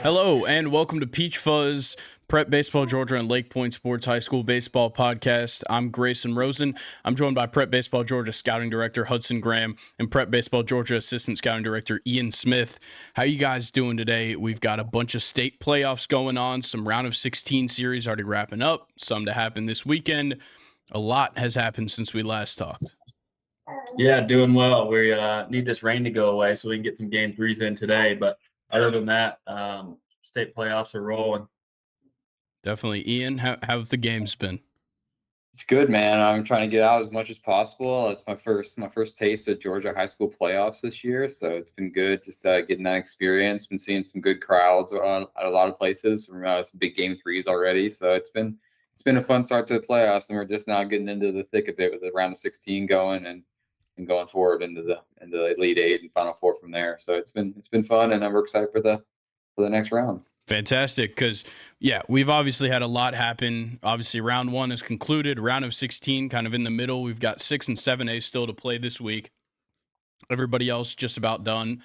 Hello and welcome to PeachFuzz, Prep Baseball Georgia and Lakepoint Sports High School Baseball Podcast. I'm Grayson Rosen. I'm joined by Prep Baseball Georgia Scouting Director Hudson Graham and Prep Baseball Georgia Assistant Scouting Director Ian Smith. How you guys doing today? We've got a bunch of state playoffs going on, some round of 16 series already wrapping up, some to happen this weekend. A lot has happened since we last talked. Yeah, doing well. We need this rain to go away so we can get some game threes in today. But other than that, state playoffs are rolling. Definitely. Ian, how have the games been? It's good, man. I'm trying to get out as much as possible. It's my first taste of Georgia high school playoffs this year, so it's been good just getting that experience. Been seeing some good crowds at a lot of places, some big game threes already. So it's been a fun start to the playoffs, and we're just now getting into the thick of it with the round of 16 going and going forward into the Elite Eight and Final Four from there. So it's been fun, and we're excited for the next round. Fantastic, because, yeah, we've obviously had a lot happen. Obviously, round one is concluded. Round of 16 kind of in the middle. We've got 6 and 7A still to play this week. Everybody else just about done.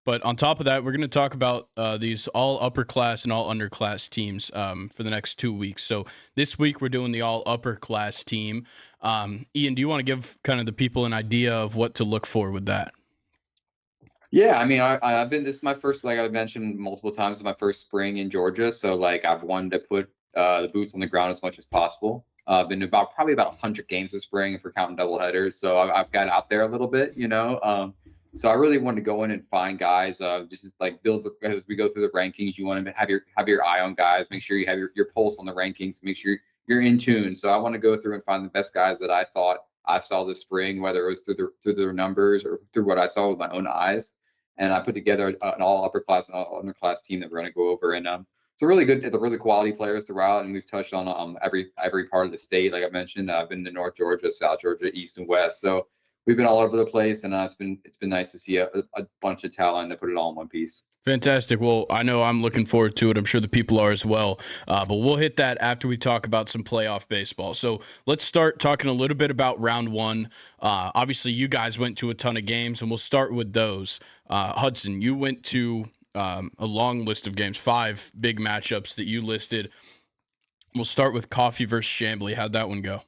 But on top of that, we're going to talk about these all-upperclass and all-underclass teams for the next 2 weeks. So this week, we're doing the all-upperclass team. Ian, do you want to give kind of the people an idea of what to look for with that? Yeah, I mean, I've been, this is my first, like I mentioned multiple times, my first spring in Georgia. So like I've wanted to put the boots on the ground as much as possible. I've been probably about 100 games this spring if we're counting double headers. So I've got out there a little bit, So I really wanted to go in and find guys, just like build, as we go through the rankings, you want to have your eye on guys, make sure you have your pulse on the rankings, make sure you're in tune. So I want to go through and find the best guys that I thought I saw this spring, whether it was through their numbers or through what I saw with my own eyes. And I put together an all-upperclass and all-underclass team that we're going to go over. And it's a really good, the really quality players throughout. And we've touched on every part of the state. Like I mentioned, I've been to North Georgia, South Georgia, East and West. So we've been all over the place, and it's been nice to see a bunch of talent that put it all in one piece. Fantastic. Well, I know I'm looking forward to it. I'm sure the people are as well. But we'll hit that after we talk about some playoff baseball. So let's start talking a little bit about round one. Obviously, you guys went to a ton of games, and we'll start with those. Hudson, you went to a long list of games, 5 big matchups that you listed. We'll start with Coffee versus Chambly. How'd that one go?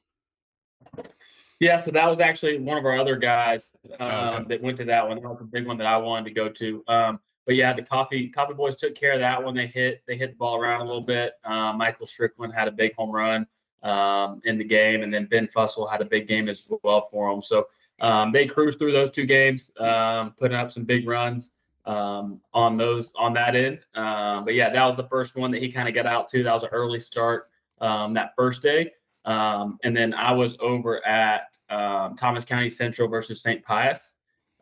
Yeah, so that was actually one of our other guys Okay. that went to that one. That was a big one that I wanted to go to. But yeah, the coffee boys took care of that one. They hit the ball around a little bit. Michael Strickland had a big home run in the game, and then Ben Fussell had a big game as well for them. So they cruised through those 2 games, putting up some big runs on that end. But yeah, that was the first one that he kind of got out to. That was an early start that first day. And then I was over at Thomas County Central versus St. Pius.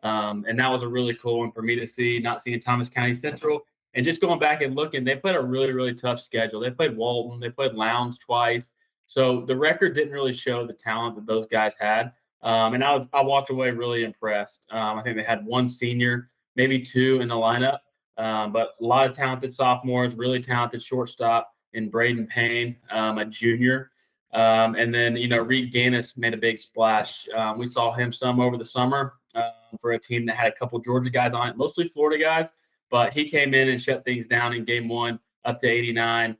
And that was a really cool one for me to see, not seeing Thomas County Central. And just going back and looking, they played a really, really tough schedule. They played Walton, they played Lowndes twice. So the record didn't really show the talent that those guys had. And I walked away really impressed. I think they had 1 senior, maybe 2 in the lineup, but a lot of talented sophomores, really talented shortstop in Braden Payne, a junior. And then, Reed Gaines made a big splash. We saw him some over the summer for a team that had a couple Georgia guys on it, mostly Florida guys. But he came in and shut things down in game 1 up to 89.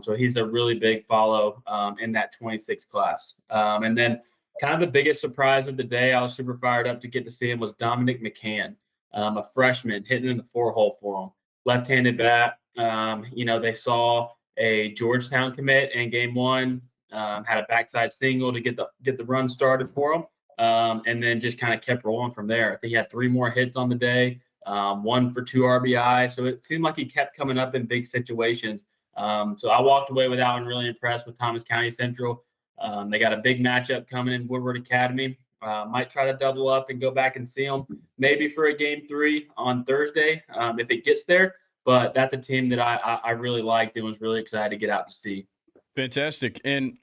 So he's a really big follow in that 26 class. And then kind of the biggest surprise of the day, I was super fired up to get to see him, was Dominic McCann, a freshman hitting in the 4-hole for him. Left-handed bat. They saw a Georgetown commit in game 1. Had a backside single to get the run started for him, and then just kind of kept rolling from there. I think he had 3 more hits on the day, 1 for 2 RBI. So it seemed like he kept coming up in big situations. So I walked away with that one really impressed with Thomas County Central. They got a big matchup coming in Woodward Academy. Might try to double up and go back and see them maybe for a game 3 on Thursday if it gets there. But that's a team that I really liked and was really excited to get out to see. Fantastic. And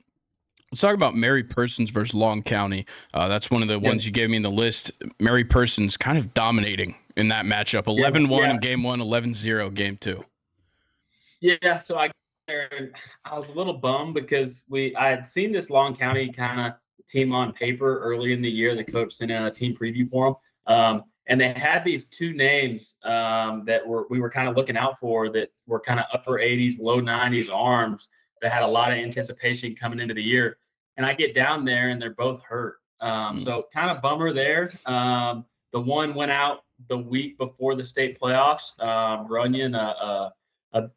let's talk about Mary Persons versus Long County. That's one of the ones you gave me in the list. Mary Persons kind of dominating in that matchup. 11-1 in game 1, 11-0 game 2. Yeah, so I was a little bummed because I had seen this Long County kind of team on paper early in the year. The coach sent out a team preview for them. And they had these two names that we were kind of looking out for, that were kind of upper 80s, low 90s arms that had a lot of anticipation coming into the year. And I get down there and they're both hurt. So kind of bummer there. The one went out the week before the state playoffs, Runyon,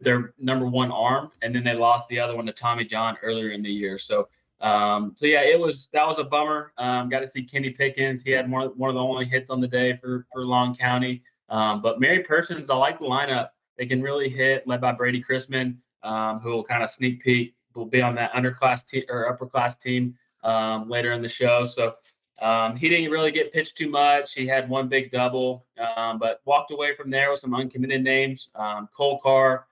their number one arm, and then they lost the other one to Tommy John earlier in the year. So yeah, that was a bummer. Got to see Kenny Pickens. He had one of the only hits on the day for Long County. But Mary Persons, I like the lineup. They can really hit, led by Brady Chrisman, who will kind of sneak peek. Will be on that underclass or upperclass team later in the show. So he didn't really get pitched too much. He had one big double, but walked away from there with some uncommitted names. Cole Carr,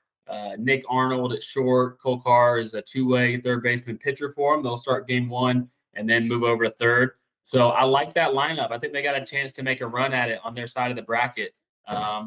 Nick Arnold at short. Cole Carr is a two-way third baseman pitcher for him. They'll start game one and then move over to third. So I like that lineup. I think they got a chance to make a run at it on their side of the bracket.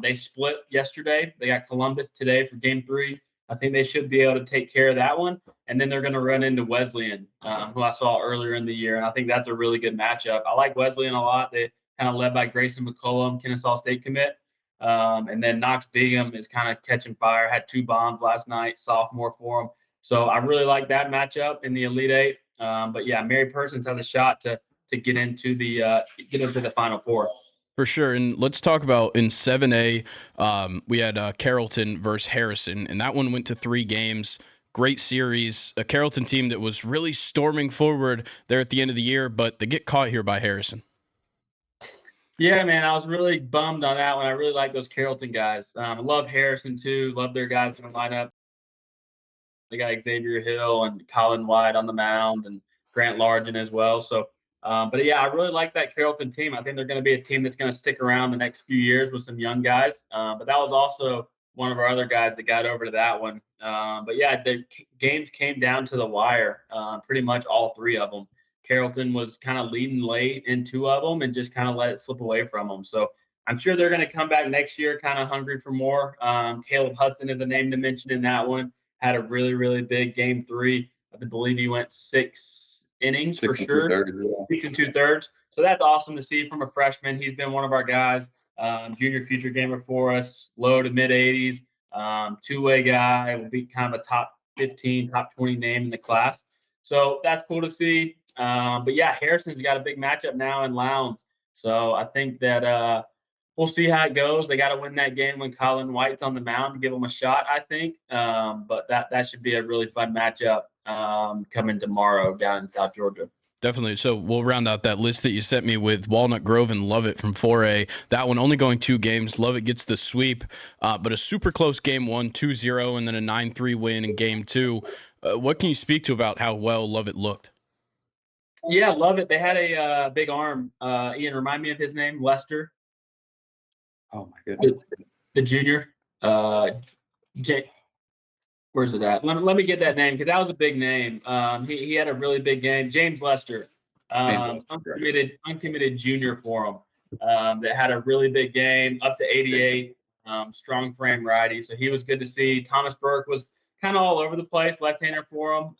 They split yesterday. They got Columbus today for game 3. I think they should be able to take care of that one. And then they're going to run into Wesleyan, who I saw earlier in the year. And I think that's a really good matchup. I like Wesleyan a lot. They kind of led by Grayson McCollum, Kennesaw State commit. And then Knox Bingham is kind of catching fire, had 2 bombs last night, sophomore for him. So I really like that matchup in the Elite Eight. But yeah, Mary Persons has a shot to get into the Final Four. For sure. And let's talk about in 7A, we had Carrollton versus Harrison, and that one went to 3 games. Great series. A Carrollton team that was really storming forward there at the end of the year, but they get caught here by Harrison. Yeah, man, I was really bummed on that one. I really like those Carrollton guys. I love Harrison, too. Love their guys in the lineup. They got Xavier Hill and Colin White on the mound and Grant Largen as well. So, but yeah, I really like that Carrollton team. I think they're going to be a team that's going to stick around the next few years with some young guys. But that was also one of our other guys that got over to that one. But yeah, the games came down to the wire, pretty much all 3 of them. Carrollton was kind of leading late in 2 of them and just kind of let it slip away from them. So I'm sure they're going to come back next year kind of hungry for more. Caleb Hudson is a name to mention in that one. Had a really, really big game 3. I believe he went 6 innings for sure. 6 2/3. So that's awesome to see from a freshman. He's been one of our guys, junior future gamer for us, low to mid 80s, two-way guy, will be kind of a top 15, top 20 name in the class. So that's cool to see. But yeah, Harrison's got a big matchup now in Lowndes. So I think that we'll see how it goes. They got to win that game when Colin White's on the mound to give them a shot, I think. But that should be a really fun matchup coming tomorrow down in South Georgia. Definitely. So we'll round out that list that you sent me with Walnut Grove and Lovett from 4A. That one only going 2 games. Lovett gets the sweep, but a super close game 1, 2-0, and then a 9-3 win in game 2. What can you speak to about how well Lovett looked? Yeah, Lovett. They had a big arm. Ian, remind me of his name, Lester. Oh my goodness. The junior. Where's it at? Let me get that name because that was a big name. He had a really big game. James Lester, uncommitted junior for him, that had a really big game, up to 88, strong frame righty. So he was good to see. Thomas Burke was kind of all over the place, left-hander for him,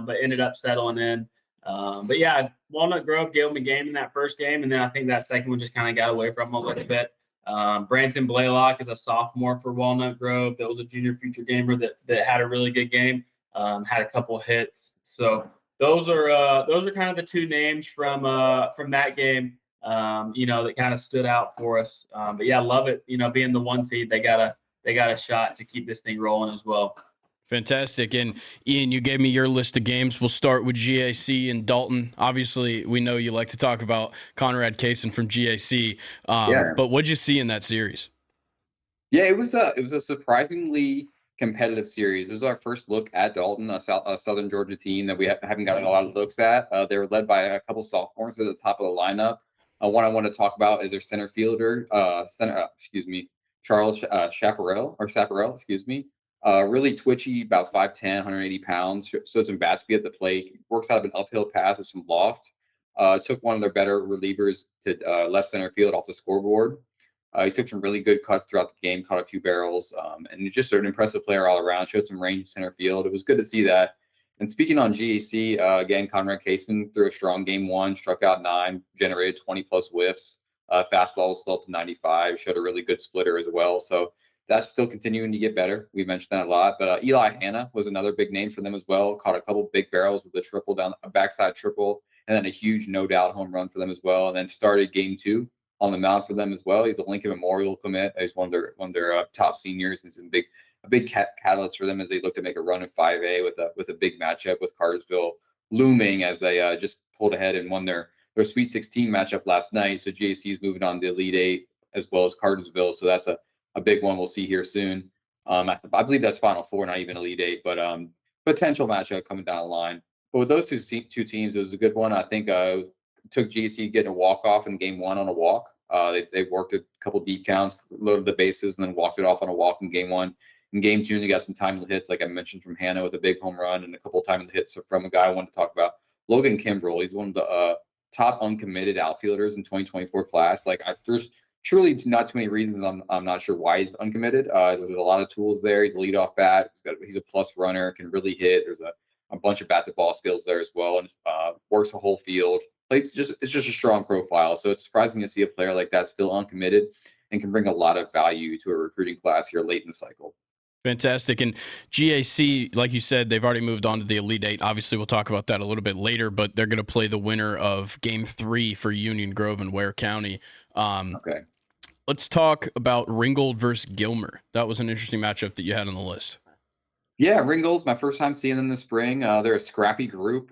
but ended up settling in. But yeah, Walnut Grove gave him a game in that first game, and then I think that second one just kind of got away from him a little bit. Branson Blaylock is a sophomore for Walnut Grove. That was a junior future gamer that had a really good game, had a couple hits. So those are kind of the 2 names from that game, that kind of stood out for us. But yeah, love it. Being the 1 seed, they got a shot to keep this thing rolling as well. Fantastic. And Ian, you gave me your list of games. We'll start with GAC and Dalton. Obviously, we know you like to talk about Conrad Kaysen from GAC. But what'd you see in that series? Yeah, it was a surprisingly competitive series. This was our first look at Dalton, a Southern Georgia team that we haven't gotten a lot of looks at. They were led by a couple sophomores at the top of the lineup. One I want to talk about is their center fielder, Charles Chaparral, really twitchy, about 5'10", 180 pounds, shows some bat to be at the plate, works out of an uphill path with some loft. Took one of their better relievers to left center field off the scoreboard. He took some really good cuts throughout the game, caught a few barrels, and he's just an impressive player all around, showed some range in center field. It was good to see that. And speaking on GAC, again, Conrad Kaysen threw a strong game 1, struck out 9, generated 20-plus whiffs. Fastball was still up to 95, showed a really good splitter as well. So that's still continuing to get better. We mentioned that a lot. But Eli Hanna was another big name for them as well. Caught a couple big barrels with a backside triple, and then a huge no doubt home run for them as well. And then started game 2 on the mound for them as well. He's a Lincoln Memorial commit. He's one of their top seniors. He's a big catalyst for them as they look to make a run in 5A with a big matchup with Cartersville looming as they just pulled ahead and won their Sweet 16 matchup last night. So GAC is moving on to the Elite 8 as well as Cartersville. So that's a big one we'll see here soon. I believe that's Final Four, not even Elite 8, but potential matchup coming down the line. But with those two teams, it was a good one. I think took GAC getting a walk-off in game 1 on a walk. They worked a couple deep counts, loaded the bases, and then walked it off on a walk in game 1. In game 2, they got some timely hits, like I mentioned, from Hannah with a big home run and a couple timely hits from a guy I wanted to talk about, Logan Kimbrell. He's one of the top uncommitted outfielders in 2024 class. Like there's truly not too many reasons I'm not sure why he's uncommitted. There's a lot of tools there. He's a leadoff bat. He's a plus runner, can really hit. There's a bunch of bat to ball skills there as well, and works the whole field. It's just a strong profile. So it's surprising to see a player like that still uncommitted and can bring a lot of value to a recruiting class here late in the cycle. Fantastic. And GAC, like you said, they've already moved on to the Elite 8. Obviously, we'll talk about that a little bit later, but they're going to play the winner of Game 3 for Union Grove and Ware County. Okay. Let's talk about Ringgold versus Gilmer. That was an interesting matchup that you had on the list. Yeah, Ringgold's my first time seeing them this spring. They're a scrappy group.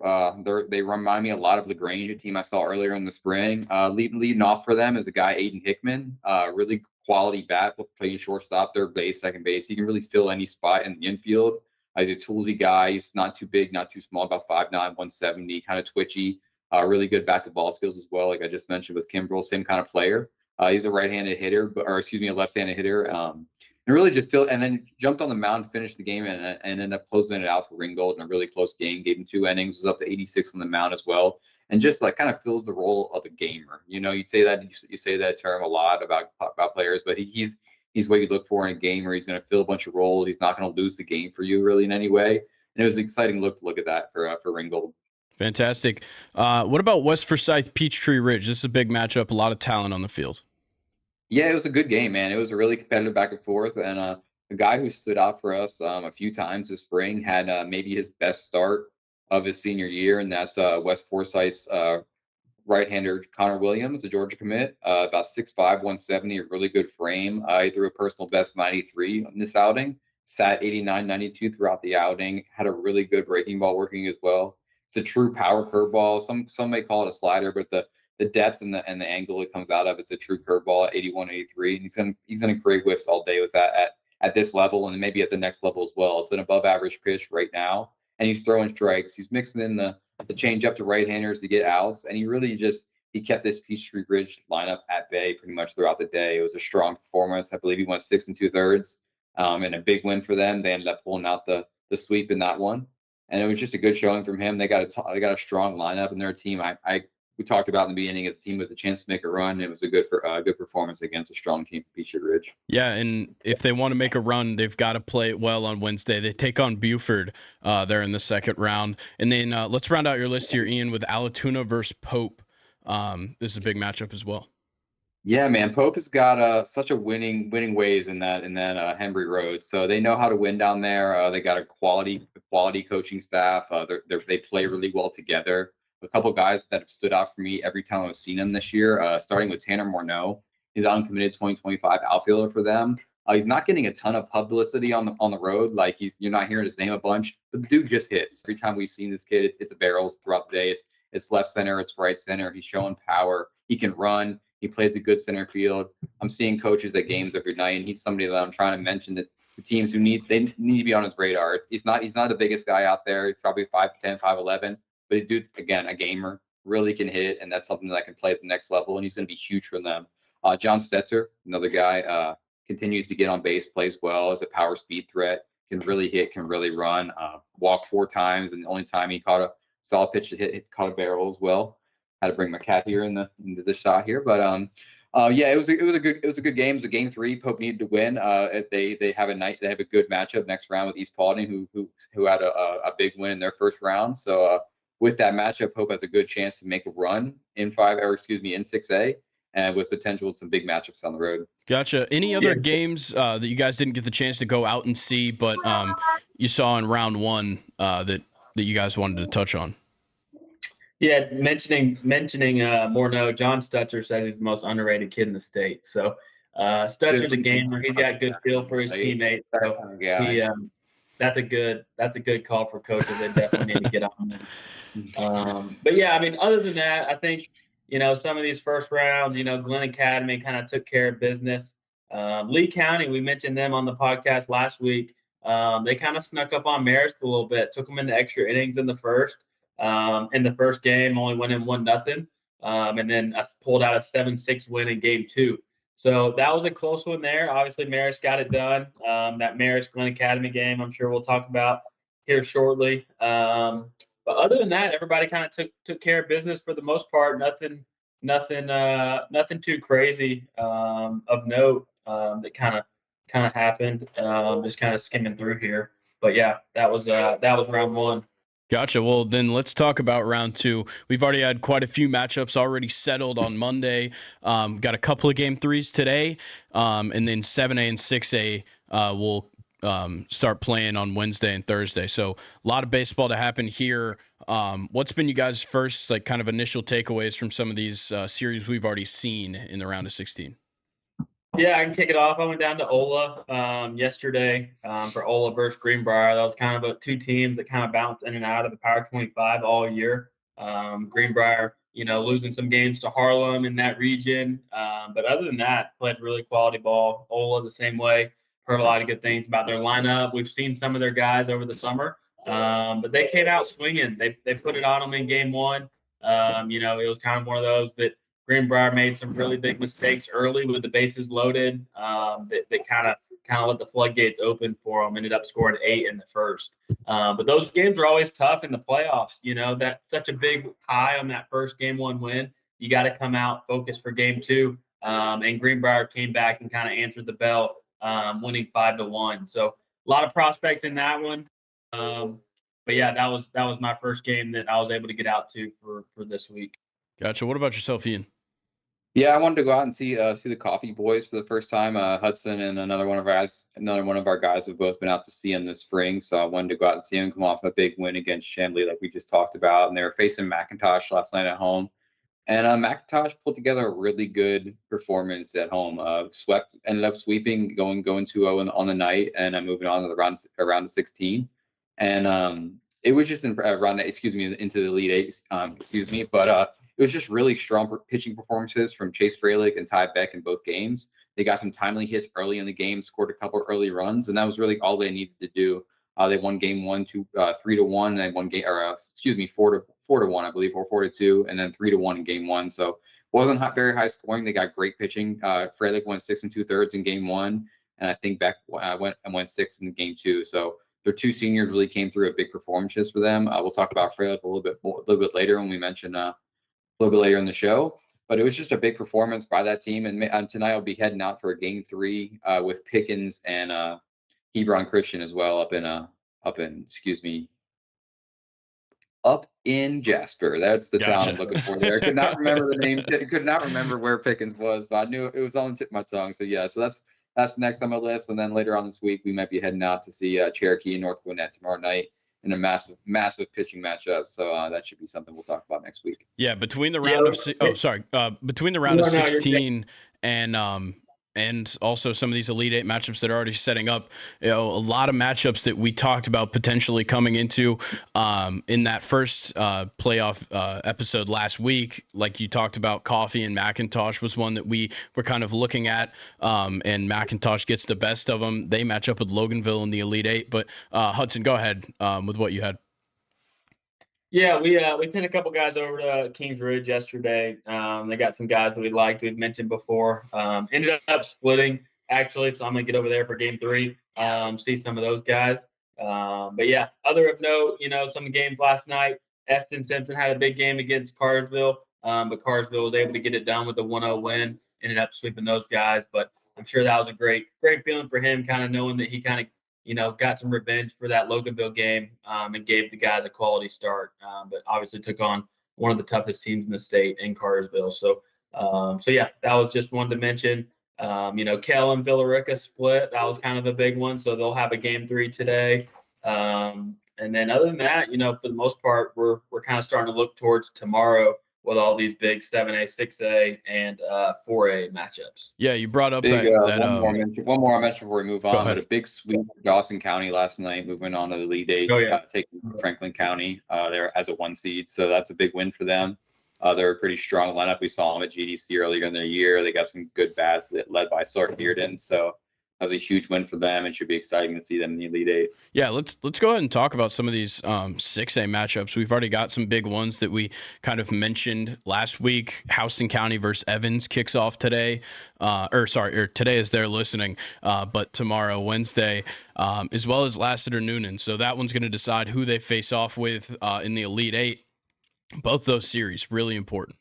They remind me a lot of LaGrange, a team I saw earlier in the spring. Leading off for them is a guy, Aiden Hickman, really quality bat, playing shortstop, third base, second base. He can really fill any spot in the infield. He's a toolsy guy. He's not too big, not too small, about 5'9", 170, kind of twitchy. Really good bat to ball skills as well, like I just mentioned with Kimbrell, same kind of player. He's a right-handed hitter, a left-handed hitter. And really just and then jumped on the mound, finished the game, and ended up closing it out for Ringgold in a really close game. Gave him 2 innings, was up to 86 on the mound as well, and just like kind of fills the role of a gamer. You know, you say that term a lot about players, but he's what you look for in a gamer. He's going to fill a bunch of roles. He's not going to lose the game for you really in any way. And it was an exciting look to look at that for Ringgold. Fantastic. What about West Forsyth Peachtree Ridge? This is a big matchup. A lot of talent on the field. Yeah, it was a good game, man. It was a really competitive back and forth. And the guy who stood out for us a few times this spring had maybe his best start of his senior year, and that's West Forsyth's right-hander Connor Williams, the Georgia commit, about 6'5", 170, a really good frame. He threw a personal best 93 in this outing, sat 89, 92 throughout the outing, had a really good breaking ball working as well. It's a true power curveball. Some may call it a slider, but the depth and the angle it comes out of, it's a true curveball at 81, 83. And he's gonna create whiffs all day with that at this level and maybe at the next level as well. It's an above average pitch right now, and he's throwing strikes. He's mixing in the change up to right-handers to get outs, and he kept this Peachtree Ridge lineup at bay pretty much throughout the day. It was a strong performance. I believe he went 6 2/3, and a big win for them. They ended up pulling out the sweep in that one, and it was just a good showing from him. They got a strong lineup, and they're a team we talked about in the beginning, as a team with a chance to make a run. It was a good performance against a strong team, Peachtree Ridge. Yeah, and if they want to make a run, they've got to play it well on Wednesday. They take on Buford there in the second round. And then let's round out your list here, Ian, with Allatoona versus Pope. This is a big matchup as well. Yeah, man, Pope has got such a winning ways in that Hembry Road. So they know how to win down there. They got a quality coaching staff. They play really well together. A couple guys that have stood out for me every time I've seen him this year, starting with Tanner Morneau. He's an uncommitted 2025 outfielder for them. He's not getting a ton of publicity on the road. Like you're not hearing his name a bunch, but the dude just hits. Every time we've seen this kid, it's a barrels throughout the day. It's left center, it's right center. He's showing power. He can run. He plays a good center field. I'm seeing coaches at games every night, and he's somebody that I'm trying to mention that the teams they need to be on his radar. He's not the biggest guy out there. He's probably 5'10", 5'11". But dude, again, a gamer, really can hit, and that's something that can play at the next level, and he's going to be huge for them. John Stetzer, another guy, continues to get on base, plays well, is a power speed threat, can really hit, can really run, walked 4 times, and the only time he caught a solid pitch to hit caught a barrel as well. Had to bring my cat here into the shot here, but yeah, it was a good game. It was a game 3. Pope needed to win. They have a good matchup next round with East Paulding, who had a big win in their first round. So with that matchup, Pope has a good chance to make a run in 6A, and with potential some big matchups on the road. Gotcha. Any other games that you guys didn't get the chance to go out and see, but you saw in round one that you guys wanted to touch on? Yeah, mentioning Morneau, John Stutzer says he's the most underrated kid in the state. So Stutzer's a gamer. He's got good feel for his teammates. So that's a good call for coaches. They definitely need to get on him. But yeah, I mean, other than that, I think some of these first rounds, Glenn Academy kind of took care of business. Lee County, we mentioned them on the podcast last week. They kind of snuck up on Marist a little bit, took them into extra innings in the first. In the first game, only went in 1-0, and then pulled out a 7-6 win in game 2. So that was a close one there. Obviously, Marist got it done. That Marist Glen Academy game, I'm sure we'll talk about here shortly. But other than that, everybody kind of took care of business for the most part. Nothing too crazy of note that kind of happened. Just kind of skimming through here. But yeah, that was round one. Gotcha. Well, then let's talk about round two. We've already had quite a few matchups already settled on Monday. Got a couple of game 3s today, and then 7A and 6A will start playing on Wednesday and Thursday. So a lot of baseball to happen here. What's been you guys' first kind of initial takeaways from some of these series we've already seen in the round of 16? Yeah, I can kick it off. I went down to Ola yesterday for Ola versus Greenbrier. That was kind of two teams that kind of bounce in and out of the Power 25 all year. Greenbrier, losing some games to Harlem in that region. But other than that, played really quality ball. Ola the same way. Heard a lot of good things about their lineup. We've seen some of their guys over the summer, but they came out swinging. They put it on them in game 1. It was kind of one of those that Greenbrier made some really big mistakes early with the bases loaded. That kind of let the floodgates open for them. Ended up scoring 8 in the first. But those games are always tough in the playoffs. That's such a big high on that first game 1 win. You got to come out focused for game 2. And Greenbrier came back and kind of answered the bell, winning 5-1. So a lot of prospects in that one. But yeah, that was my first game that I was able to get out to for this week. Gotcha. What about yourself, Ian? Yeah, I wanted to go out and see the Coffee Boys for the first time. Hudson and another one of our guys have both been out to see him this spring, so I wanted to go out and see him come off a big win against Chambly, like we just talked about. And they were facing McIntosh last night at home, and McIntosh pulled together a really good performance at home. Ended up sweeping, going 2-0 on the night, and moving on to the round of 16. And it was just into the Elite Eight. But it was just really strong pitching performances from Chase Freilich and Ty Beck in both games. They got some timely hits early in the game, scored a couple early runs, and that was really all they needed to do. They won game 1, 3-1, and they won 4-1, I believe, or 4-2, and then 3-1 in game 1. So wasn't very high scoring. They got great pitching. Freilich went 6 2/3 in game 1, and I think Beck went 6 in game 2. So their 2 seniors really came through at big performances for them. We'll talk about Freilich a little bit later when we mention a little bit later in the show, but it was just a big performance by that team. And tonight I'll be heading out for a game 3 with Pickens and Hebron Christian as well up in Jasper. That's the town I'm looking for there. Could not remember the name. Could not remember where Pickens was, but I knew it was on the tip of my tongue. So yeah, so that's next on my list. And then later on this week, we might be heading out to see Cherokee and North Gwinnett tomorrow night in a massive pitching matchup. So that should be something we'll talk about next week. Yeah, between the round of 16 and also some of these Elite Eight matchups that are already setting up, a lot of matchups that we talked about potentially coming into in that first playoff episode last week. Like you talked about, Coffee and McIntosh was one that we were kind of looking at, and McIntosh gets the best of them. They match up with Loganville in the Elite Eight. But Hudson, go ahead with what you had. Yeah, we sent a couple guys over to Kings Ridge yesterday. They got some guys that we liked, we've mentioned before. Ended up splitting, actually, so I'm going to get over there for game 3, see some of those guys. But yeah, other of note, some games last night. Eston Simpson had a big game against Cartersville, but Cartersville was able to get it done with a 1-0 win. Ended up sweeping those guys, but I'm sure that was a great feeling for him, kind of knowing that he kind of got some revenge for that Loganville game and gave the guys a quality start. But obviously took on one of the toughest teams in the state in Cartersville. So So yeah, that was just one to mention. Kel and Villarica split. That was kind of a big one. So they'll have a game 3 today. And then other than that, for the most part, we're kind of starting to look towards tomorrow with all these big 7A, 6A, and 4A matchups. Yeah, you brought up Big, that one more I mentioned before we move on, ahead. but a big sweep for Dawson County last night, moving on to the Elite Eight, Oh, yeah. taking Franklin County there as a 1 seed. So that's a big win for them. They're a pretty strong lineup. We saw them at GDC earlier in the year. They got some good bats led by Sark Bearden. So that was a huge win for them. It should be exciting to see them in the Elite Eight. Yeah, let's go ahead and talk about some of these 6A matchups. We've already got some big ones that we kind of mentioned last week. Houston County versus Evans kicks off today. Today as they're listening, but tomorrow, Wednesday, as well as Lassiter Noonan. So that one's going to decide who they face off with in the Elite Eight. Both those series really important.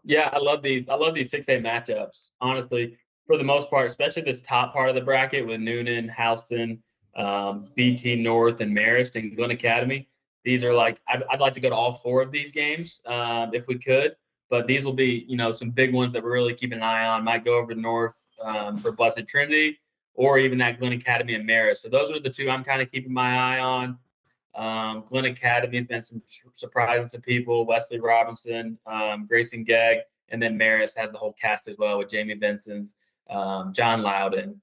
Yeah, I love these 6A matchups. Honestly, for the most part, especially this top part of the bracket with Noonan, Houston, BT North, and Marist and Glen Academy. These are I'd like to go to all 4 of these games if we could. But these will be some big ones that we're really keeping an eye on. Might go over to North for Blessed Trinity, or even that Glen Academy and Marist. So those are the 2 I'm kind of keeping my eye on. Glen Academy's been surprising some people. Wesley Robinson, Grayson Gegg, and then Marist has the whole cast as well with Jamie Benson's, John Loudon,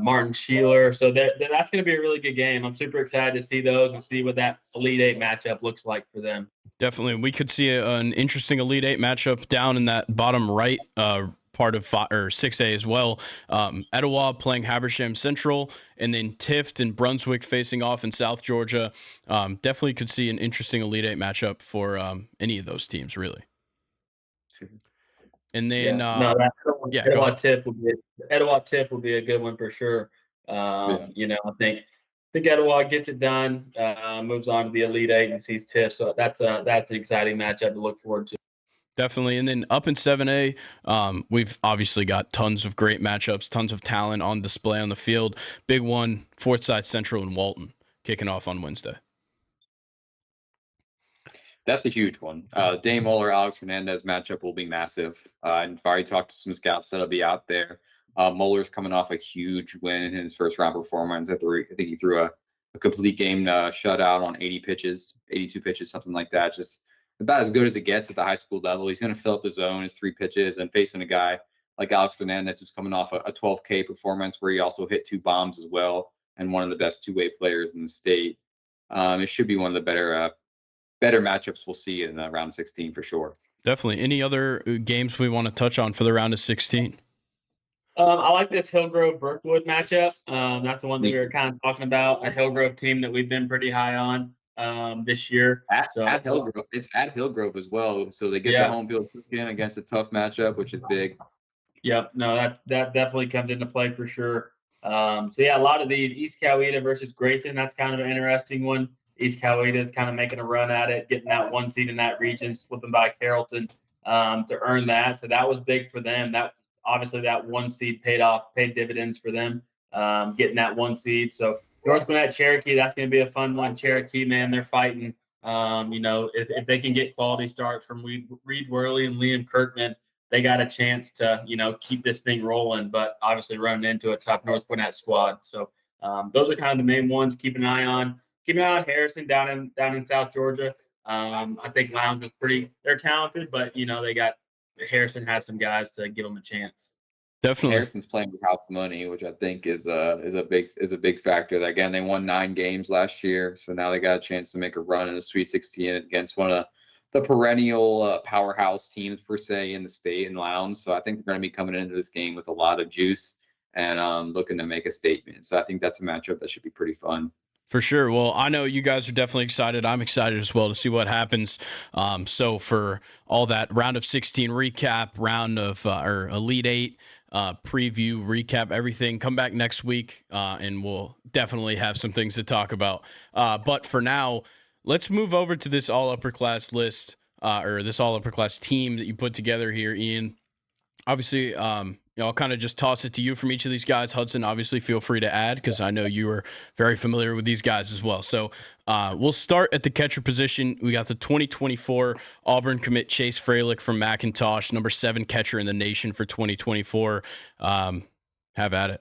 Martin Sheeler. So that's going to be a really good game. I'm super excited to see those and see what that Elite Eight matchup looks like for them. Definitely, we could see an interesting Elite Eight matchup down in that bottom right part of 6A as well. Etowah playing Habersham Central, and then Tift and Brunswick facing off in South Georgia. Definitely could see an interesting Elite Eight matchup for any of those teams, really. And then Etowah Tift will be a good one for sure. I think Etowah gets it done, moves on to the Elite Eight and sees Tift. So that's an exciting matchup to look forward to. Definitely. And then up in 7A, we've obviously got tons of great matchups, tons of talent on display on the field. Big one, Forsyth Central and Walton kicking off on Wednesday. That's a huge one. Dane Moeller, Alex Fernandez matchup will be massive. And I've already talked to some scouts that'll be out there. Moeller's coming off a huge win in his first round performance. I think he threw a complete game shutout on 82 pitches, something like that. Just about as good as it gets at the high school level. He's going to fill up the zone, his 3 pitches, and facing a guy like Alex Fernandez just coming off a 12K performance where he also hit 2 bombs as well, and one of the best 2-way players in the state. It should be one of the better matchups we'll see in round 16 for sure. Definitely. Any other games we want to touch on for the round of 16? I like this Hillgrove Brookwood matchup. That's the one that we were kind of talking about. A Hillgrove team that we've been pretty high on this year. At Hillgrove, it's at Hillgrove as well, so they get the home field in against a tough matchup, which is big. Yep, no, that definitely comes into play for sure. A lot of these East Coweta versus Grayson. That's kind of an interesting one. East Coweta is kind of making a run at it, getting that 1 seed in that region, slipping by Carrollton to earn that. So that was big for them. That 1 seed paid dividends for them, getting that 1 seed. So North Gwinnett Cherokee, that's going to be a fun one. Cherokee, man, they're fighting. If they can get quality starts from Reed Worley and Liam Kirkman, they got a chance to, keep this thing rolling, but obviously running into a tough North Gwinnett squad. So those are kind of the main ones. Keep an eye on Harrison down in South Georgia. I think Lowndes is they're talented, but Harrison has some guys to give them a chance. Definitely. Harrison's playing with house money, which I think is a big factor. Again, they won 9 games last year, so now they got a chance to make a run in the Sweet 16 against one of the perennial powerhouse teams per se in the state in Lowndes. So I think they're going to be coming into this game with a lot of juice and looking to make a statement. So I think that's a matchup that should be pretty fun. For sure. Well, I know you guys are definitely excited. I'm excited as well to see what happens. So for all that round of 16 recap, round of or Elite 8 preview, recap, everything, come back next week and we'll definitely have some things to talk about. But for now, let's move over to this all-upperclass list or this all-upperclass team that you put together here, Ian. Obviously, I'll kind of just toss it to you from each of these guys. Hudson, obviously, feel free to add because I know you are very familiar with these guys as well. So we'll start at the catcher position. We got the 2024 Auburn commit Chase Fralick from McIntosh, number 7 catcher in the nation for 2024. Have at it.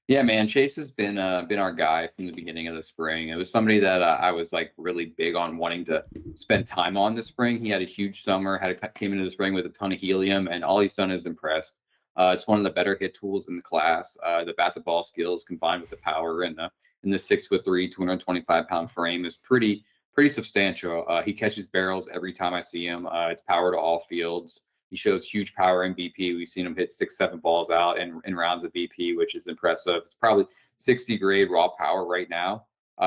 Yeah, man, Chase has been our guy from the beginning of the spring. It was somebody that I was like really big on wanting to spend time on this spring. He had a huge summer, came into the spring with a ton of helium, and all he's done is impressed. It's one of the better hit tools in the class. The bat to ball skills combined with the power and the 6'3", 225-pound frame is pretty substantial. He catches barrels every time I see him. It's power to all fields. He shows huge power in BP. We've seen him hit 6-7 balls out in rounds of BP, which is impressive. It's probably 60 grade raw power right now.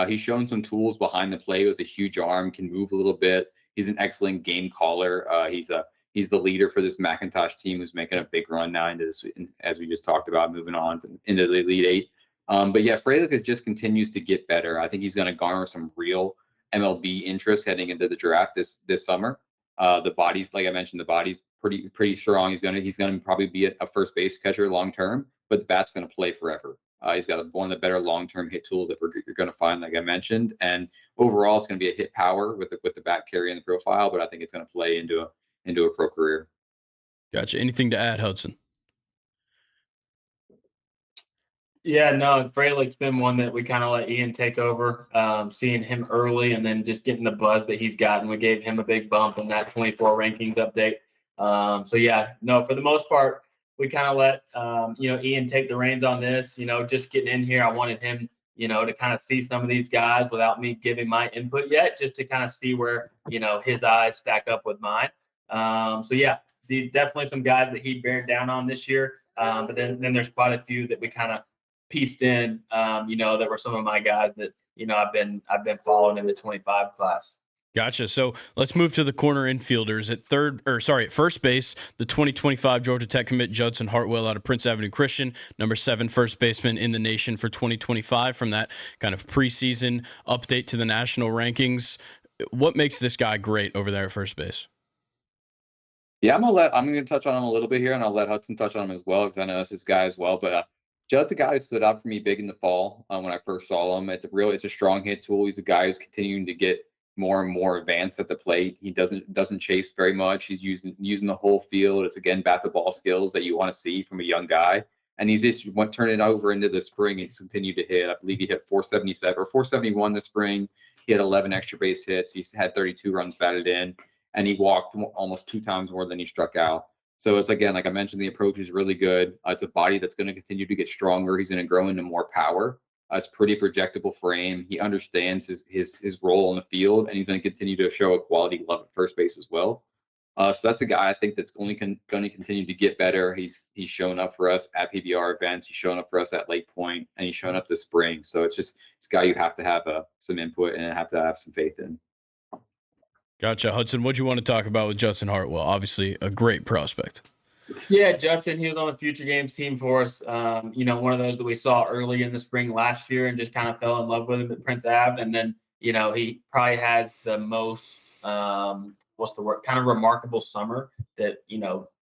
He's shown some tools behind the plate with a huge arm, can move a little bit. He's an excellent game caller. He's the leader for this McIntosh team who's making a big run now into this, as we just talked about, moving on into the Elite Eight. But yeah, Fralick just continues to get better. I think he's going to garner some real MLB interest heading into the draft this summer. The body's, like I mentioned, the body's pretty strong. He's gonna probably be a first base catcher long term, but the bat's gonna play forever. He's got one of the better long term hit tools that you're gonna find, like I mentioned. And overall, it's gonna be a hit power with the bat carry and the profile, but I think it's gonna play into a pro career. Gotcha. Anything to add, Hudson? Yeah, no, Fralick's been one that we kind of let Ian take over. Seeing him early and then just getting the buzz that he's gotten, we gave him a big bump in that 24 rankings update. So yeah, no, for the most part, we kind of let Ian take the reins on this. Just getting in here, I wanted him, to kind of see some of these guys without me giving my input yet, just to kind of see where his eyes stack up with mine. So yeah, these definitely some guys that he bared down on this year. But then there's quite a few that we kind of pieced in, that were some of my guys that I've been following in the 25 class. Gotcha. So let's move to the corner infielders at first base. The 2025 Georgia Tech commit Judson Hartwell out of Prince Avenue Christian, number 7 first baseman in the nation for 2025. From that kind of preseason update to the national rankings, what makes this guy great over there at first base? Yeah, I'm gonna touch on him a little bit here, and I'll let Hudson touch on him as well because I know that's his guy as well. But Judd's a guy who stood out for me big in the fall when I first saw him. It's a strong hit tool. He's a guy who's continuing to get more and more advanced at the plate. He doesn't chase very much. He's using the whole field. It's again bat to ball skills that you want to see from a young guy. And he's just turned it over into the spring and he's continued to hit. I believe he hit 477 or 471 this spring. He had 11 extra base hits. He's had 32 runs batted in, and he walked almost 2 times more than he struck out. So it's, again, like I mentioned, the approach is really good. It's a body that's going to continue to get stronger. He's going to grow into more power. It's pretty projectable frame. He understands his role on the field, and he's going to continue to show a quality glove at first base as well. So that's a guy I think that's only going to continue to get better. He's shown up for us at PBR events. He's shown up for us at Lakepoint, and he's shown up this spring. So it's a guy you have to have some input and have to have some faith in. Gotcha. Hudson, what do you want to talk about with Judson Hartwell? Obviously, a great prospect. Yeah, Judson, he was on the Future Games team for us. One of those that we saw early in the spring last year and just kind of fell in love with him at Prince Ave. And then, he probably has the most, kind of remarkable summer that,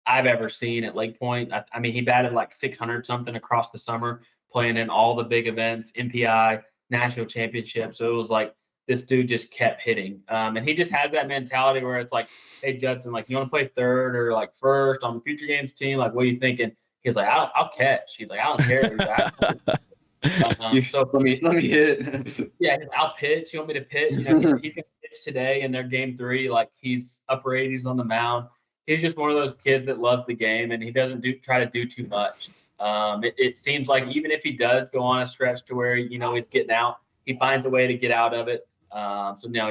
I've ever seen at Lakepoint. I mean, he batted like 600 something across the summer, playing in all the big events, MPI, national championship. So it was like, this dude just kept hitting. And he just has that mentality where it's like, hey, Judson, like, you want to play third or like first on the Future Games team? Like, what are you thinking? He's like, I'll catch. He's like, I don't care. So let me hit. Yeah, I'll pitch. You want me to pitch? He's going to pitch today in their game 3. Like, he's upper 80s on the mound. He's just one of those kids that loves the game, and he doesn't try to do too much. It seems like even if he does go on a stretch to where, he's getting out, he finds a way to get out of it.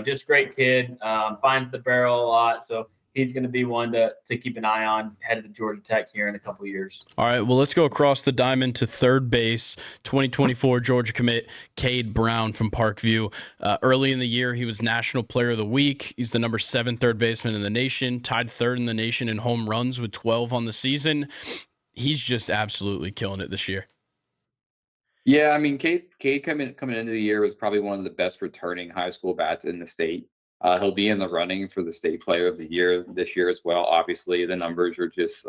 Just great kid, finds the barrel a lot. So he's going to be one to keep an eye on headed to Georgia Tech here in a couple of years. All right, well, let's go across the diamond to third base. 2024 Georgia commit Cade Brown from Parkview. Early in the year, he was National Player of the Week. He's the number 7 third baseman in the nation, tied 3rd in the nation in home runs with 12 on the season. He's just absolutely killing it this year. Yeah, I mean, Cade coming into the year was probably one of the best returning high school bats in the state. He'll be in the running for the state player of the year this year as well. Obviously, the numbers are just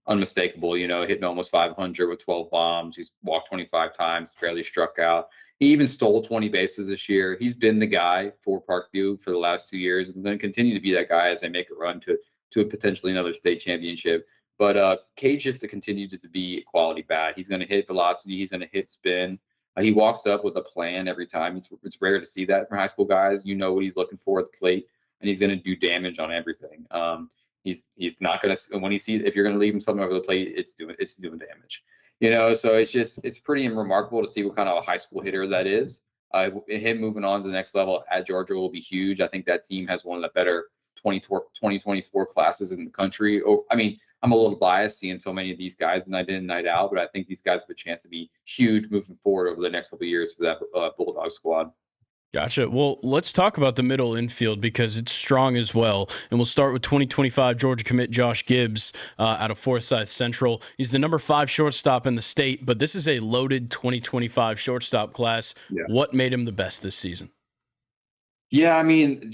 unmistakable. Hitting almost 500 with 12 bombs. He's walked 25 times, barely struck out. He even stole 20 bases this year. He's been the guy for Parkview for the last 2 years, and going to continue to be that guy as they make a run to potentially another state championship. But Cage just continues to be quality bat. He's going to hit velocity. He's going to hit spin. He walks up with a plan every time. It's rare to see that from high school guys. You know what he's looking for at the plate, and he's going to do damage on everything. He's not going to, when he sees, if you're going to leave him something over the plate, it's doing damage. So it's pretty remarkable to see what kind of a high school hitter that is. Him moving on to the next level at Georgia will be huge. I think that team has one of the better 2024 classes in the country. I mean, I'm a little biased seeing so many of these guys night in, night out, but I think these guys have a chance to be huge moving forward over the next couple of years for that Bulldog squad. Gotcha. Well, let's talk about the middle infield because it's strong as well. And we'll start with 2025 Georgia commit Josh Gibbs out of Forsyth Central. He's the number 5 shortstop in the state, but this is a loaded 2025 shortstop class. Yeah. What made him the best this season? Yeah, I mean,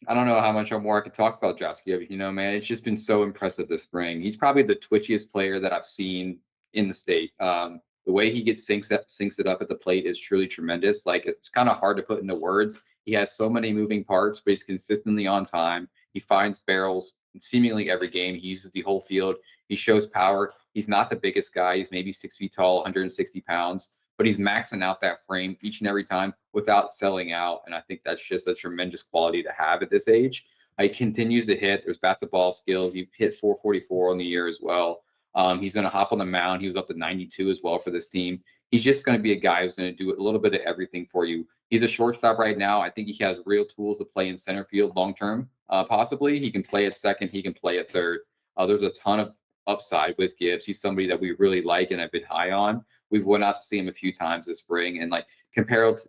I don't know how much more I could talk about Josh Gibbs. Man, it's just been so impressive this spring. He's probably the twitchiest player that I've seen in the state. The way he sinks it up at the plate is truly tremendous. Like, it's kind of hard to put into words. He has so many moving parts, but he's consistently on time. He finds barrels in seemingly every game. He uses the whole field. He shows power. He's not the biggest guy. He's maybe 6 feet tall, 160 pounds, but he's maxing out that frame each and every time without selling out. And I think that's just a tremendous quality to have at this age. He continues to hit. There's bat to ball skills. He hit 444 on the year as well. He's going to hop on the mound. He was up to 92 as well for this team. He's just going to be a guy who's going to do a little bit of everything for you. He's a shortstop right now. I think he has real tools to play in center field long term. Possibly he can play at second. He can play at third. There's a ton of upside with Gibbs. He's somebody that we really like and have been high on. We've went out to see him a few times this spring, and like compared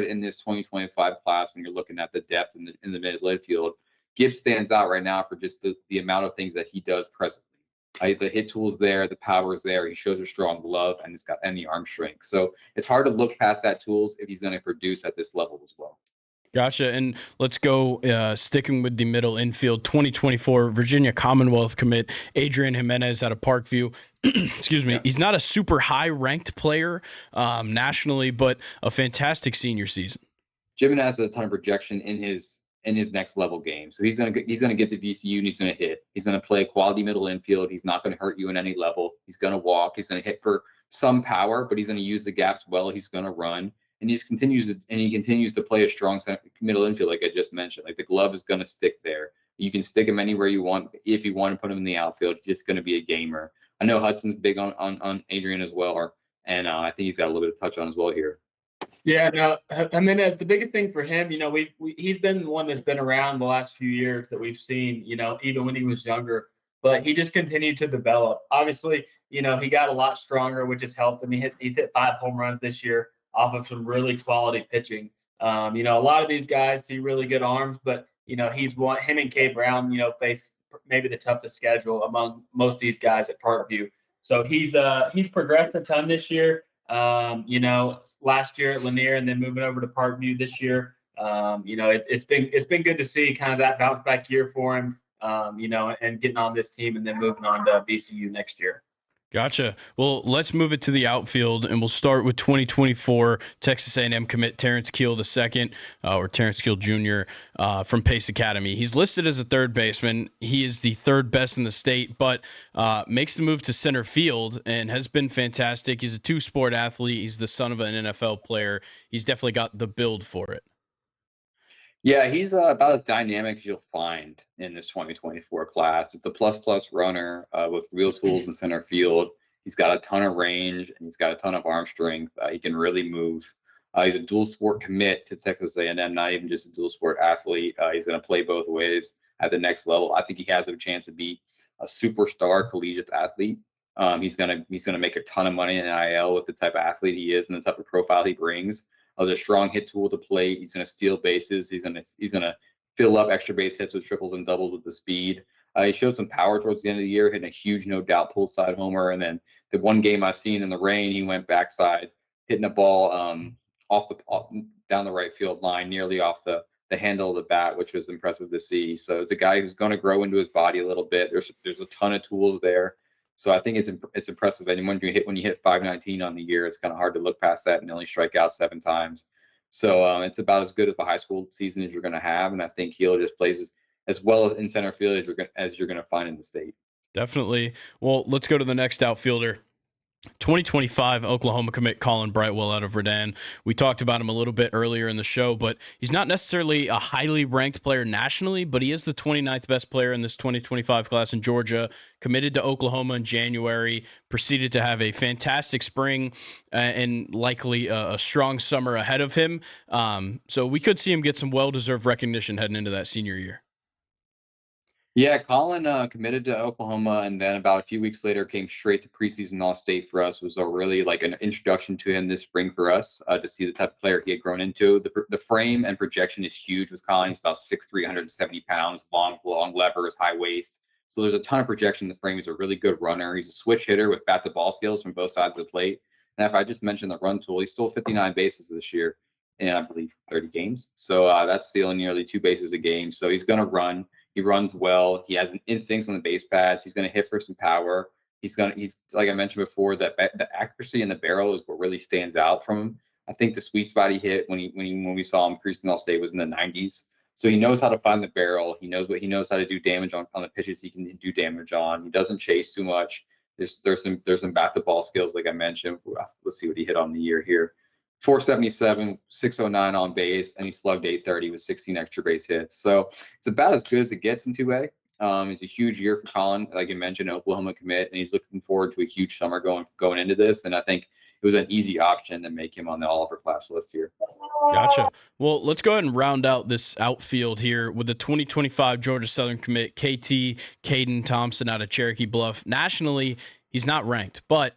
in this 2025 class, when you're looking at the depth in the mid field, Gibbs stands out right now for just the amount of things that he does presently. The hit tool's there, the power's there. He shows a strong glove, and he's got the arm strength. So it's hard to look past that tools if he's going to produce at this level as well. Gotcha. And let's go sticking with the middle infield. 2024 Virginia Commonwealth commit Adrian Jimenez out of Parkview. Excuse me. Yeah. He's not a super high ranked player nationally, but a fantastic senior season. Jimenez has a ton of projection in his next level game. So he's gonna get to VCU and he's gonna hit. He's gonna play quality middle infield. He's not gonna hurt you in any level. He's gonna walk. He's gonna hit for some power, but he's gonna use the gaps well. He's gonna run, and he continues to play a strong middle infield, like I just mentioned. Like, the glove is gonna stick there. You can stick him anywhere you want. If you want to put him in the outfield, he's just gonna be a gamer. I know Hudson's big on Adrian as well, and I think he's got a little bit of touch on as well here. Yeah, no, I mean, the biggest thing for him, he's been one that's been around the last few years that we've seen, even when he was younger, but he just continued to develop. Obviously, he got a lot stronger, which has helped him. He's hit 5 home runs this year off of some really quality pitching. A lot of these guys see really good arms, but, him and K Brown, face maybe the toughest schedule among most of these guys at Parkview. So he's progressed a ton this year. Last year at Lanier and then moving over to Parkview this year. It's been good to see kind of that bounce back year for him, and getting on this team and then moving on to VCU next year. Gotcha. Well, let's move it to the outfield, and we'll start with 2024 Texas A&M commit Terrence Keel II, or Terrence Keel Jr. From Pace Academy. He's listed as a third baseman. He is the third best in the state, but makes the move to center field and has been fantastic. He's a 2-sport athlete. He's the son of an NFL player. He's definitely got the build for it. Yeah, he's about as dynamic as you'll find in this 2024 class. It's a plus runner with real tools in center field. He's got a ton of range, and he's got a ton of arm strength. He can really move. He's a dual sport commit to Texas A&M, not even just a dual sport athlete. He's going to play both ways at the next level. I think he has a chance to be a superstar collegiate athlete. He's going to make a ton of money in NIL with the type of athlete he is and the type of profile he brings. There's a strong hit tool to plate. He's going to steal bases. He's going to fill up extra base hits with triples and doubles with the speed. He showed some power towards the end of the year, hitting a huge no doubt pull side homer. And then the one game I've seen in the rain, he went backside, hitting a ball down the right field line, nearly off the the handle of the bat, which was impressive to see. So it's a guy who's going to grow into his body a little bit. There's a ton of tools there. So I think it's impressive. And when you hit 519 on the year, it's kind of hard to look past that and only strike out 7 times. So it's about as good of a high school season as you're going to have. And I think he'll just plays as well as in center field as you're going to find in the state. Definitely. Well, let's go to the next outfielder. 2025 Oklahoma commit Colin Brightwell out of Redan. We talked about him a little bit earlier in the show, but he's not necessarily a highly ranked player nationally, but he is the 29th best player in this 2025 class in Georgia. Committed to Oklahoma in January, proceeded to have a fantastic spring and likely a strong summer ahead of him. So we could see him get some well-deserved recognition heading into that senior year. Yeah, Colin committed to Oklahoma, and then about a few weeks later came straight to preseason All-State for us. Was a really like an introduction to him this spring for us to see the type of player he had grown into. The frame and projection is huge with Colin. He's about 6'3", 170 pounds, long levers, high waist. So there's a ton of projection in the frame. He's a really good runner. He's a switch hitter with bat-to-ball skills from both sides of the plate. And if I just mentioned the run tool, he stole 59 bases this year in, I believe, 30 games. So that's stealing nearly 2 bases a game. So he's going to run. He runs well. He has instincts on the base paths. He's going to hit for some power. He's like I mentioned before, that the accuracy in the barrel is what really stands out from him. I think the sweet spot he hit when we saw him preseason All-State was in the 90s. So he knows how to find the barrel. He knows how to do damage on the pitches he can do damage on. He doesn't chase too much. There's some bat to ball skills like I mentioned. Let's see what he hit on the year here. 477, 609 on base, and he slugged 830 with 16 extra base hits. So it's about as good as it gets in 2A. It's a huge year for Colin, like you mentioned, Oklahoma commit, and he's looking forward to a huge summer going into this. And I think it was an easy option to make him on the All-Upperclass list here. Gotcha. Well, let's go ahead and round out this outfield here with the 2025 Georgia Southern commit, KT Caden Thompson out of Cherokee Bluff. Nationally, he's not ranked, but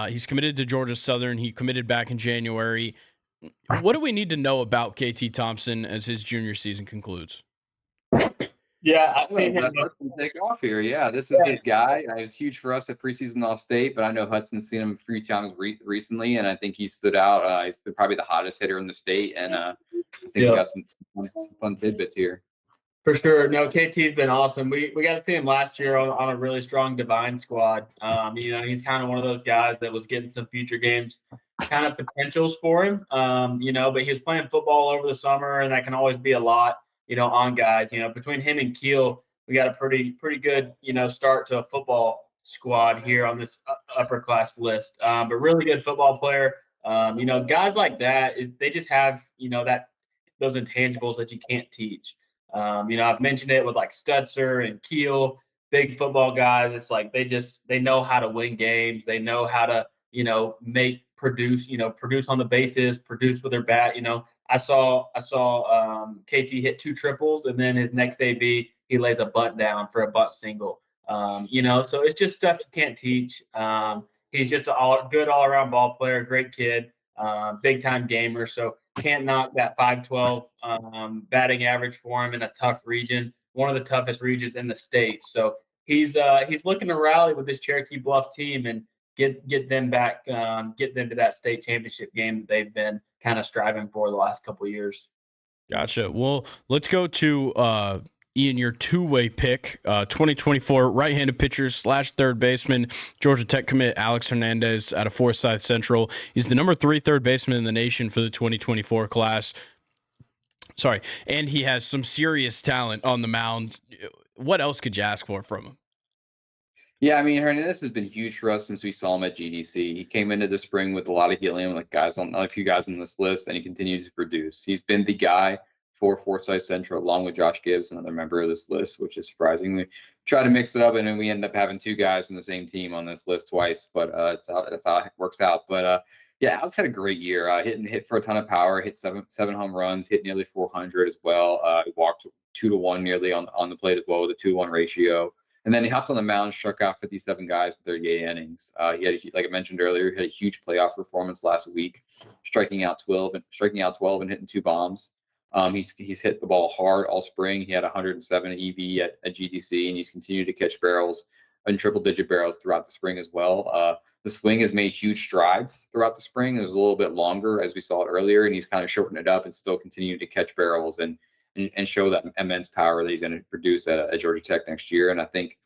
he's committed to Georgia Southern. He committed back in January. What do we need to know about KT Thompson as his junior season concludes? Yeah, I think take off here. Yeah, this is his guy. He was huge for us at preseason All-State, but I know Hudson's seen him 3 times recently, and I think he stood out. He's been probably the hottest hitter in the state, and I think we got some fun tidbits here. For sure. No, KT's been awesome. We got to see him last year on a really strong Divine squad. He's kind of one of those guys that was getting some future games kind of potentials for him, but he was playing football over the summer, and that can always be a lot, on guys. Between him and Keel, we got a pretty good, start to a football squad here on this upper class list. But really good football player. Guys like that, they just have, those intangibles that you can't teach. I've mentioned it with like Stutzer and Keel, big football guys. It's like they know how to win games. They know how to, produce on the bases, produce with their bat. I saw KT hit 2 triples, and then his next AB he lays a bunt down for a bunt single. So it's just stuff you can't teach. He's just a good all around ball player, great kid, big time gamer. So can't knock that 512 batting average for him in a tough region, one of the toughest regions in the state. So he's looking to rally with this Cherokee Bluff team and get them back, get them to that state championship game that they've been kind of striving for the last couple of years. Gotcha. Well, let's go to Ian, your 2-way pick, 2024 right-handed pitcher / third baseman, Georgia Tech commit Alex Hernandez out of Forsyth Central. He's the number 3 third baseman in the nation for the 2024 class. Sorry, and he has some serious talent on the mound. What else could you ask for from him? Yeah, I mean, Hernandez has been huge for us since we saw him at GDC. He came into the spring with a lot of helium, like a few guys on this list, and he continues to produce. He's been the guy for Forsyth Central, along with Josh Gibbs, another member of this list, which is surprising. We try to mix it up, and then we end up having 2 guys from the same team on this list twice, but that's how it works out. But yeah, Alex had a great year. Hit for a ton of power, hit seven home runs, hit nearly 400 as well. He walked 2-to-1 nearly on the plate as well with a 2-to-1 ratio. And then he hopped on the mound, struck out 57 guys in 38 innings. He had, like I mentioned earlier, he had a huge playoff performance last week, striking out 12 and hitting 2 bombs. He's hit the ball hard all spring. He had 107 EV at GDC, and he's continued to catch barrels and triple-digit barrels throughout the spring as well. The swing has made huge strides throughout the spring. It was a little bit longer, as we saw it earlier, and he's kind of shortened it up and still continued to catch barrels. And and show that immense power that he's going to produce at Georgia Tech next year. And I think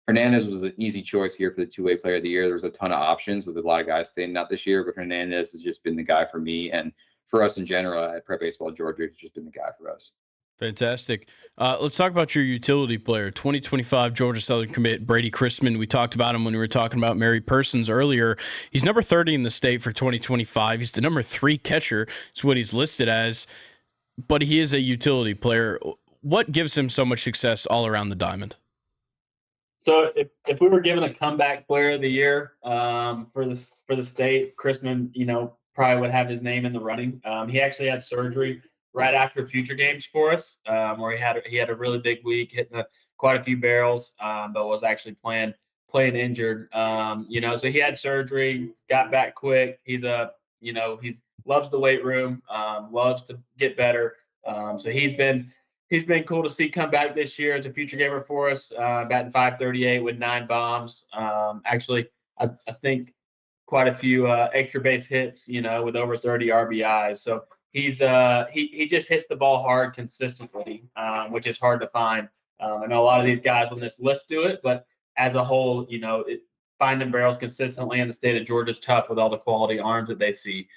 Hernandez was an easy choice here for the two-way player of the year. There was a ton of options with a lot of guys standing out this year, but Hernandez has just been the guy for me and for us in general at Prep Baseball Georgia. It's just been the guy for us. Fantastic. Let's talk about your utility player, 2025 Georgia Southern commit Brady Christman. We talked about him when we were talking about Mary Persons earlier. He's number 30 in the state for 2025. He's the number 3 catcher. Is what he's listed as, but he is a utility player. What gives him so much success all around the diamond? So if we were given a comeback player of the year for the state, Christman, probably would have his name in the running. He actually had surgery right after future games for us, where he had a really big week, hitting quite a few barrels, but was actually playing injured. So he had surgery, got back quick. He's loves the weight room, loves to get better. So he's been cool to see come back this year as a future gamer for us, batting .538 with 9 bombs. Actually, I think quite a few extra base hits, with over 30 RBIs. So he just hits the ball hard consistently, which is hard to find. I know a lot of these guys on this list do it, but as a whole, finding barrels consistently in the state of Georgia is tough with all the quality arms that they see.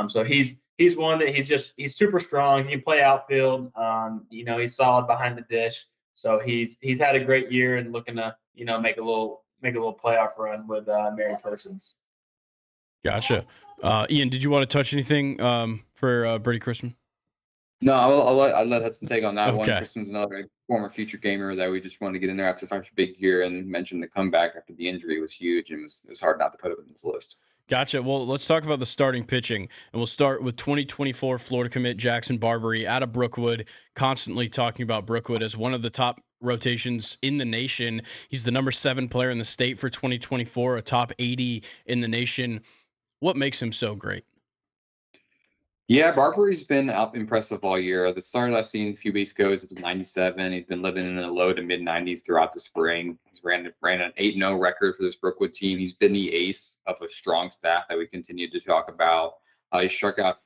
So he's one that he's super strong. He can play outfield. He's solid behind the dish. So he's had a great year and looking to make a little playoff run with Mary Persons. Gotcha. Ian, did you want to touch anything for Brady Christman? No, I'll let Hudson take on that one. Okay. Christman's another former future gamer that we just wanted to get in there after such a big year, and mentioned the comeback after the injury was huge, and it was hard not to put him in this list. Gotcha. Well, let's talk about the starting pitching, and we'll start with 2024 Florida commit Jackson Barbary out of Brookwood, constantly talking about Brookwood as one of the top rotations in the nation. He's the number 7 player in the state for 2024, a top 80 in the nation. What makes him so great? Yeah, Barbary's been impressive all year. The start I've seen a few weeks ago is 97. He's been living in the low to mid 90s throughout the spring. He's ran an 8-0 record for this Brookwood team. He's been the ace of a strong staff that we continue to talk about. He struck out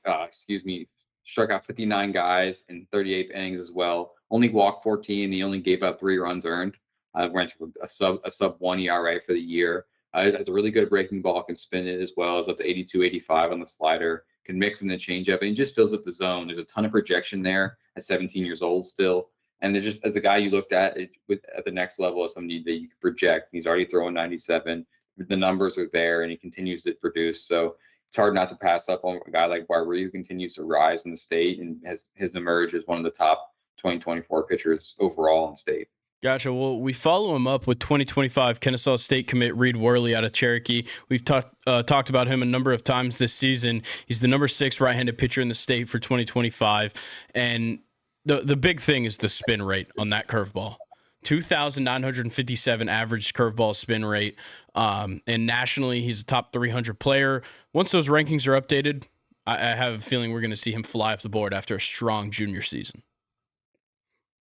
59 guys in 38 innings as well. Only walked 14. He only gave up 3 runs earned. Went to a sub 1 ERA for the year. Has a really good breaking ball, can spin it as well. Is up to 82, 85 on the slider. Can mix in the changeup, and he just fills up the zone. There's a ton of projection there at 17 years old still. And there's just, as a guy you looked at it at the next level as somebody that you can project. He's already throwing 97. The numbers are there, and he continues to produce. So it's hard not to pass up on a guy like Barbary, who continues to rise in the state and has emerged as one of the top 2024 pitchers overall in the state. Gotcha. Well, we follow him up with 2025 Kennesaw State commit Reed Worley out of Cherokee. We've talked about him a number of times this season. He's the number 6 right-handed pitcher in the state for 2025. And the big thing is the spin rate on that curveball. 2,957 average curveball spin rate. And nationally, he's a top 300 player. Once those rankings are updated, I have a feeling we're going to see him fly up the board after a strong junior season.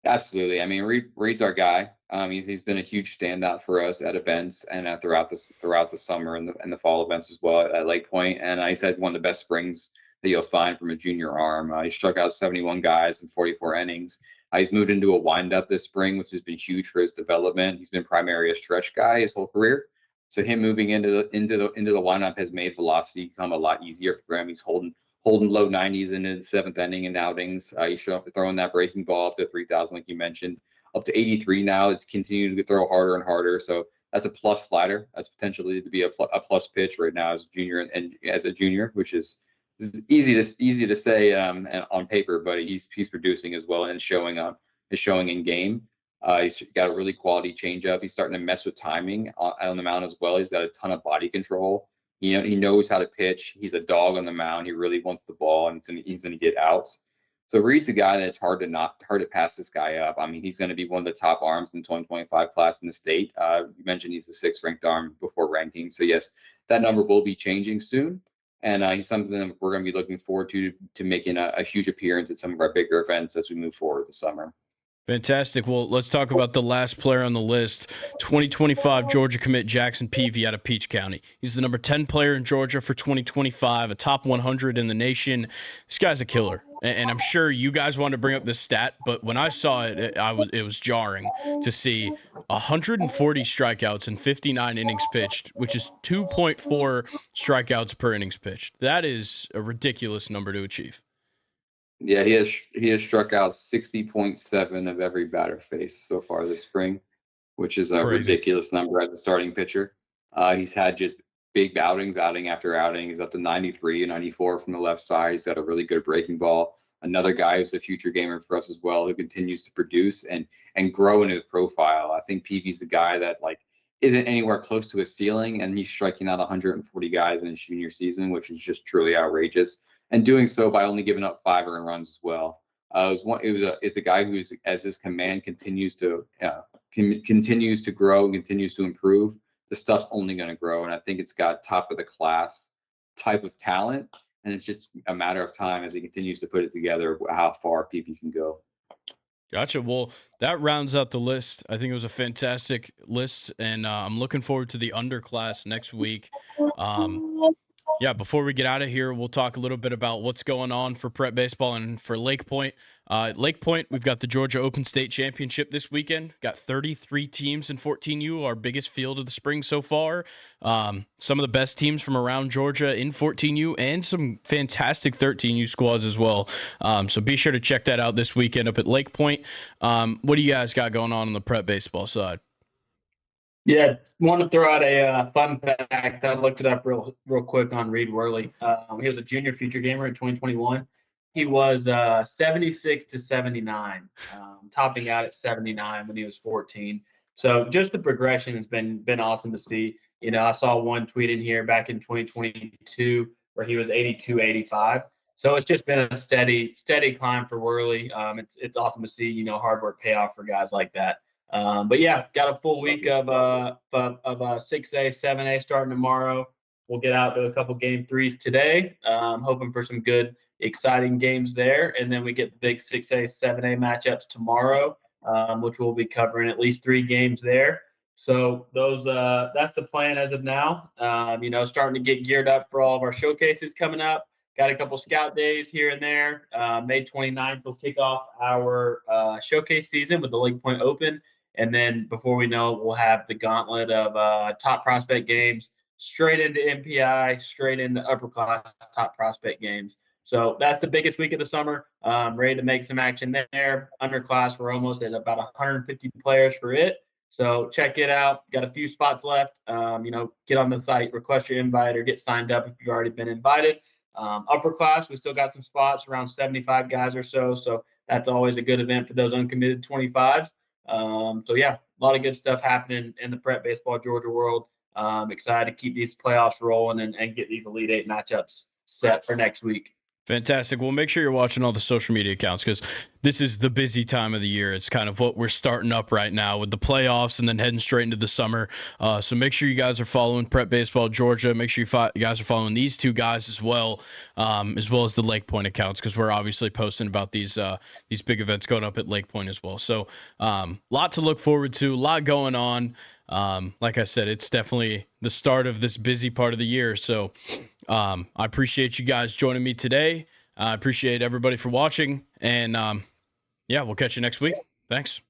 Absolutely. I mean, Reed's our guy. He's been a huge standout for us at events and throughout the summer and the fall events as well at Lakepoint. And he's had one of the best springs that you'll find from a junior arm. He struck out 71 guys in 44 innings. He's moved into a windup this spring, which has been huge for his development. He's been primarily a stretch guy his whole career. So him moving into the windup has made velocity come a lot easier for him. He's holding low 90s into the 7th inning in outings. He's throwing that breaking ball up to 3,000, like you mentioned, up to 83 now. It's continuing to throw harder and harder. So that's a plus slider. That's potentially to be a plus pitch right now as a junior, which is easy to say on paper, but he's producing as well and is showing in game. He's got a really quality changeup. He's starting to mess with timing on the mound as well. He's got a ton of body control. He knows how to pitch. He's a dog on the mound. He really wants the ball, and he's going to get outs. So Reed's a guy that's hard to pass this guy up. I mean, he's going to be one of the top arms in the 2025 class in the state. You mentioned he's the 6th ranked arm before ranking. So yes, that number will be changing soon, and he's something that we're going to be looking forward to making a huge appearance at some of our bigger events as we move forward this summer. Fantastic. Well, let's talk about the last player on the list. 2025 Georgia commit Jackson Peavy out of Peach County. He's the number 10 player in Georgia for 2025, a top 100 in the nation. This guy's a killer. And I'm sure you guys want to bring up this stat, but when I saw it, it was jarring to see 140 strikeouts and 59 innings pitched, which is 2.4 strikeouts per innings pitched. That is a ridiculous number to achieve. Yeah, he has struck out 60.7 of every batter faced so far this spring, which is a Crazy. ridiculous number as a starting pitcher. He's had just big outings, outing after outing. He's up to 93 and 94 from the left side. He's got a really good breaking ball. Another guy who's a future gamer for us as well, who continues to produce and grow in his profile. I think Peavy's the guy that like isn't anywhere close to his ceiling, and he's striking out 140 guys in his junior season, which is just truly outrageous. And doing so by only giving up 5 earned runs as well. It's a guy who's, as his command continues to grow and continues to improve, the stuff's only going to grow. And I think it's got top of the class type of talent, and it's just a matter of time as he continues to put it together how far PP can go. Gotcha. Well, that rounds out the list. I think it was a fantastic list, and I'm looking forward to the underclass next week. Yeah, before we get out of here, we'll talk a little bit about what's going on for prep baseball and for Lakepoint. Lakepoint, we've got the Georgia Open State Championship this weekend. Got 33 teams in 14U, our biggest field of the spring so far. Some of the best teams from around Georgia in 14U and some fantastic 13U squads as well. So be sure to check that out this weekend up at Lakepoint. What do you guys got going on the prep baseball side? Yeah, want to throw out a fun fact. I looked it up real quick on Reed Worley. He was a junior future gamer in 2021. He was 76 to 79, topping out at 79 when he was 14. So just the progression has been awesome to see. You know, I saw one tweet in here back in 2022 where he was 82, 85. So it's just been a steady climb for Worley. It's awesome to see, you know, hard work pay off for guys like that. But yeah, got a full week of 6A, 7A starting tomorrow. We'll get out to a couple game 3s today. Hoping for some good, exciting games there, and then we get the big 6A, 7A matchups tomorrow, which we'll be covering at least 3 games there. So those that's the plan as of now. You know, starting to get geared up for all of our showcases coming up. Got a couple scout days here and there. May 29th will kick off our showcase season with the Lakepoint Open. And then before we know it, we'll have the gauntlet of top prospect games straight into MPI, straight into Upperclass top prospect games. So that's the biggest week of the summer. Ready to make some action there. Underclass, we're almost at about 150 players for it. So check it out. Got a few spots left. You know, get on the site, request your invite, or get signed up if you've already been invited. Upperclass, we still got some spots, around 75 guys or so. So that's always a good event for those uncommitted 25s. So yeah, a lot of good stuff happening in the prep baseball Georgia world. Excited to keep these playoffs rolling and get these Elite 8 matchups set for next week. Fantastic. Well, make sure you're watching all the social media accounts because this is the busy time of the year. It's kind of what we're starting up right now with the playoffs and then heading straight into the summer. So make sure you guys are following Prep Baseball Georgia. Make sure you guys are following these 2 guys as well as the Lakepoint accounts, because we're obviously posting about these big events going up at Lakepoint as well. So lot to look forward to, a lot going on. Like I said, it's definitely the start of this busy part of the year. So I appreciate you guys joining me today. I appreciate everybody for watching, and yeah, we'll catch you next week. Thanks.